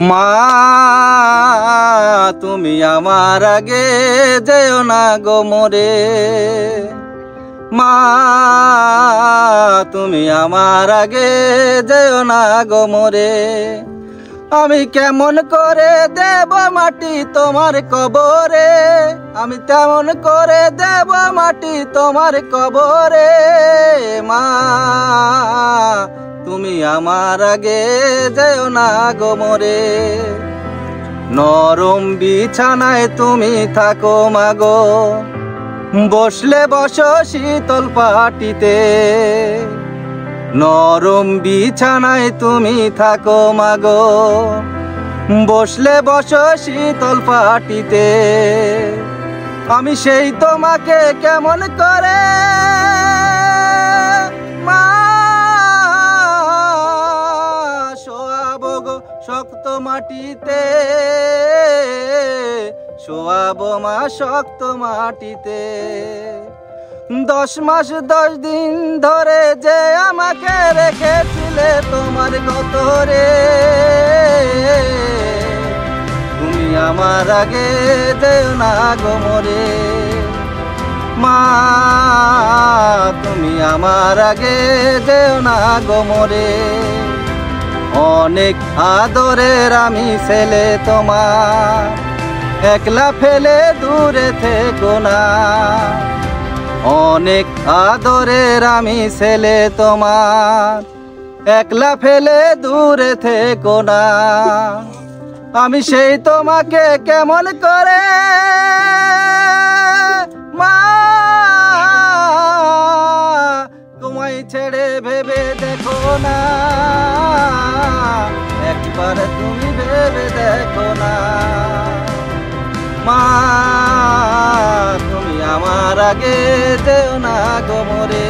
মা তুমি আমার আগে যেও না গো মোরে, মা তুমি আমার আগে যেও না গো মোরে। আমি কেমন করে দেব মাটি তোমার কবরে, আমি তেমন করে দেব মাটি তোমার কবরে। মা তুমি আমার আগে যেও না গো মোরে। নরম বিছানায় তুমি থাকো মাগো, বসলে বসো শীতল পাটিতে। নরম বিছানায় তুমি থাকো মাগো, বসলে বসো শীতল পাটিতে। আমি সেই তোমাকে কেমন করে মা শোয়াবো গো শক্ত মাটিতে, শোয়াবো মা শক্ত মাটিতে। 10 মাস 10 দিন ধরে যে আমাকে রেখেছিলে তোমার গতরে, তুমি আমার আগে যেও না গো মোরে। মা তুমি আমার আগে যেও না গো মোরে। অনেক আদরের আমি ছেলে তোমার, একলা ফেলে দূরে থেকো না। অনেক আদরের আমি ছেলে তোমার, একলা ফেলে দূরে থেকো না। আমি সেই তোমাকে কেমন করে মা তোমায় ছেড়ে ভেবে দেখো না, একবার তুমি ভেবে দেখো না। মা তুমি আমার আগে যেও না গো মোরে।